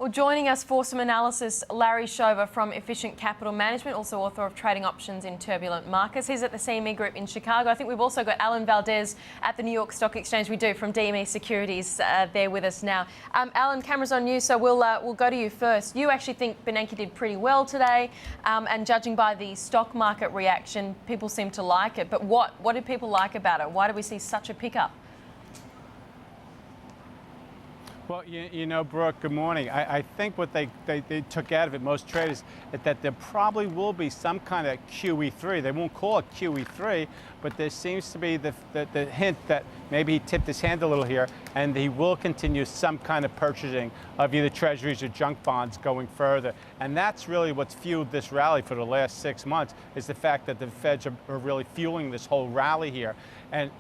Well, joining us for some analysis, Larry Shover from Efficient Capital Management, also author of Trading Options in Turbulent Markets. He's at the CME Group in Chicago. I think we've also got Alan Valdez at the New York Stock Exchange. We do, from DME Securities, there with us now. Alan, camera's on you, so we'll go to you first. You actually think Bernake did pretty well today, and judging by the stock market reaction, people seem to like it. But what did people like about it? Why do we see such a pickup? Well, you know, Brooke, good morning. I think what they took out of it, most traders, is that there probably will be some kind of QE3. They won't call it QE3, but there seems to be the hint that maybe he tipped his hand a little here, and he will continue some kind of purchasing of either treasuries or junk bonds going further. And that's really what's fueled this rally for the last 6 months, is the fact that the Feds are really fueling this whole rally here. And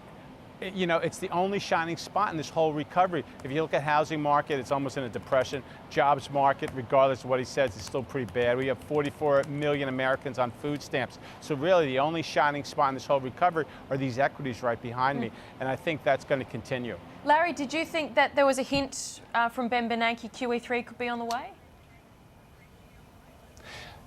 you know, it's the only shining spot in this whole recovery. If you look at housing market, it's almost in a depression. Jobs market, regardless of what he says, is still pretty bad. We have 44 million Americans on food stamps. So really, the only shining spot in this whole recovery are these equities right behind me. And I think that's going to continue. Larry, did you think that there was a hint from Ben Bernake QE3 could be on the way?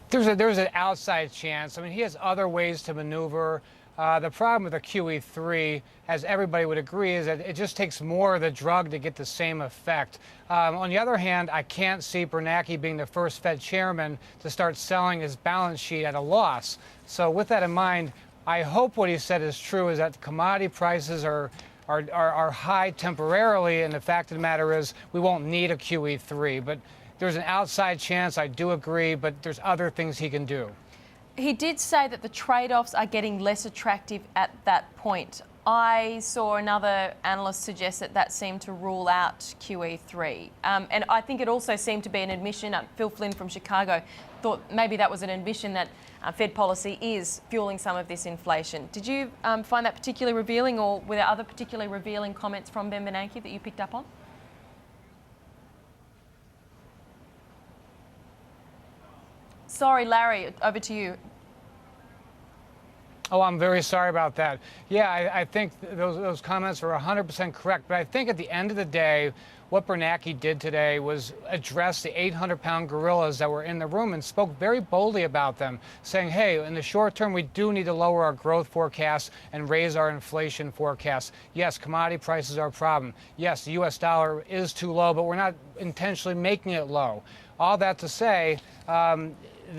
There's an outside chance. I mean, he has other ways to maneuver. The problem with a QE3, as everybody would agree, is that it just takes more of the drug to get the same effect. On the other hand, I can't see Bernake being the first Fed chairman to start selling his balance sheet at a loss. So with that in mind, I hope what he said is true, is that commodity prices are high temporarily, and the fact of the matter is we won't need a QE3. But there's an outside chance, I do agree, but there's other things he can do. He did say that the trade-offs are getting less attractive at that point. I saw another analyst suggest that seemed to rule out QE3. And I think it also seemed to be an admission. Phil Flynn from Chicago thought maybe that was an admission that Fed policy is fueling some of this inflation. Did you find that particularly revealing, or were there other particularly revealing comments from Ben Bernake that you picked up on? Sorry, Larry, over to you. Oh, I'm very sorry about that. Yeah, I think those comments are 100% correct. But I think at the end of the day, what Bernake did today was address the 800-pound gorillas that were in the room and spoke very boldly about them, saying, hey, in the short term, we do need to lower our growth forecasts and raise our inflation forecasts. Yes, commodity prices are a problem. Yes, the U.S. dollar is too low, but we're not intentionally making it low. All that to say,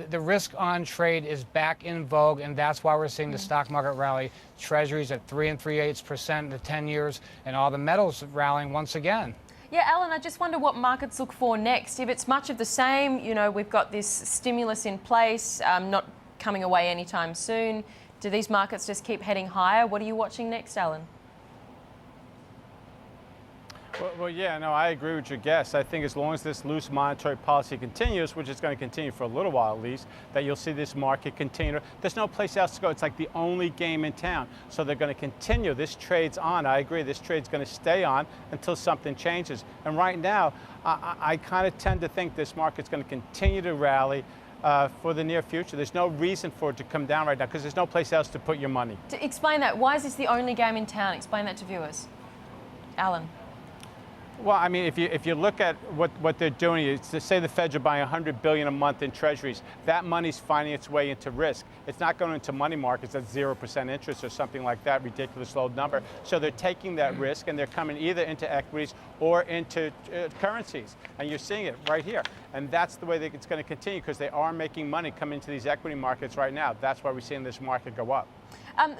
the risk on trade is back in vogue, and that's why we're seeing the stock market rally. Treasuries at 3 3/8% in the 10 years, and all the metals rallying once again. Yeah, Alan, I just wonder what markets look for next. If it's much of the same, you know, we've got this stimulus in place, not coming away anytime soon. Do these markets just keep heading higher? What are you watching next, Alan? Well, yeah, no, I agree with your guess. I think as long as this loose monetary policy continues, which is going to continue for a little while at least, that you'll see this market continue. There's no place else to go. It's like the only game in town. So they're going to continue. This trade's on. I agree. This trade's going to stay on until something changes. And right now, I kind of tend to think this market's going to continue to rally for the near future. There's no reason for it to come down right now because there's no place else to put your money. To explain that, why is this the only game in town? Explain that to viewers. Alan. Well, I mean, if you look at what they're doing, it's to say the Feds are buying $100 billion a month in treasuries. That money's finding its way into risk. It's not going into money markets at 0% interest or something like that, ridiculous low number. So they're taking that risk, and they're coming either into equities or into currencies. And you're seeing it right here. And that's the way that it's going to continue, because they are making money come into these equity markets right now. That's why we're seeing this market go up.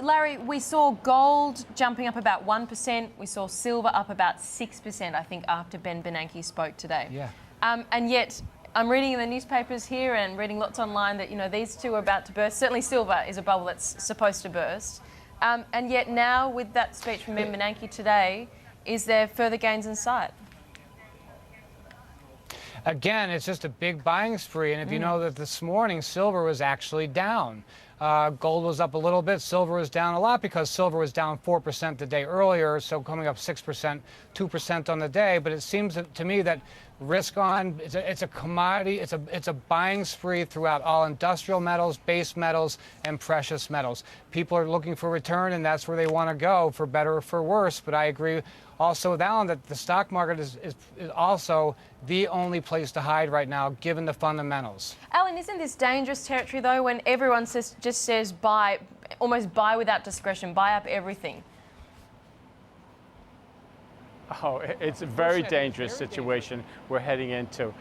Larry, we saw gold jumping up about 1%. We saw silver up about 6%, I think, after Ben Bernake spoke today. Yeah. And yet, I'm reading in the newspapers here and reading lots online that, you know, these two are about to burst. Certainly silver is a bubble that's supposed to burst. And yet now, with that speech from Ben Bernake today, is there further gains in sight? Again, it's just a big buying spree. And if you know that this morning, silver was actually down. Gold was up a little bit. Silver was down a lot because silver was down 4% the day earlier, so coming up 6%, 2% on the day. But it seems to me that risk on, it's a commodity, it's a buying spree throughout all industrial metals, base metals, and precious metals. People are looking for return, and that's where they want to go, for better or for worse. But I agree also with Alan that the stock market is also the only place to hide right now, given the fundamentals. Alan, isn't this dangerous territory, though, when everyone just says buy, almost buy without discretion, buy up everything? Oh, it's a very dangerous situation we're heading into.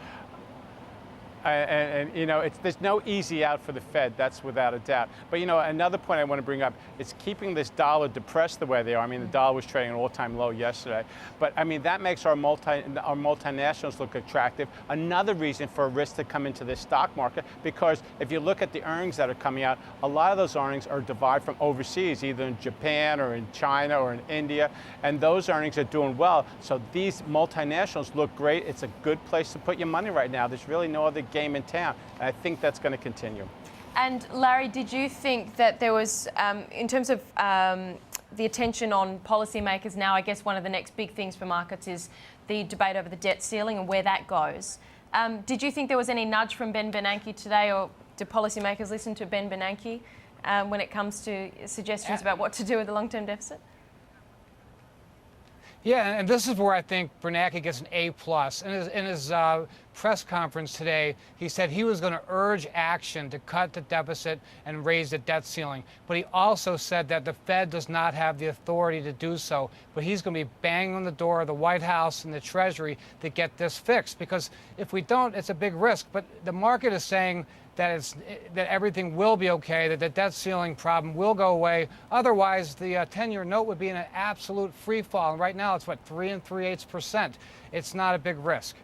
And you know, there's no easy out for the Fed, that's without a doubt. But you know, another point I want to bring up is keeping this dollar depressed the way they are. I mean, the dollar was trading at an all-time low yesterday. But I mean, that makes our multinationals look attractive. Another reason for a risk to come into this stock market, because if you look at the earnings that are coming out, a lot of those earnings are derived from overseas, either in Japan or in China or in India, and those earnings are doing well. So these multinationals look great. It's a good place to put your money right now. There's really no other game in town, and I think that's going to continue. And Larry, did you think that there was, in terms of the attention on policymakers now, I guess one of the next big things for markets is the debate over the debt ceiling and where that goes. Did you think there was any nudge from Ben Bernanke today, or do policymakers listen to Ben Bernanke when it comes to suggestions about what to do with the long-term deficit? Yeah, and this is where I think Bernanke gets an A+. In his press conference today, he said he was going to urge action to cut the deficit and raise the debt ceiling. But he also said that the Fed does not have the authority to do so. But he's going to be banging on the door of the White House and the Treasury to get this fixed. Because if we don't, it's a big risk. But the market is saying that everything will be okay, that the debt ceiling problem will go away. Otherwise, the 10-year note would be in an absolute free fall. And right now, it's what, 3 3/8%. It's not a big risk.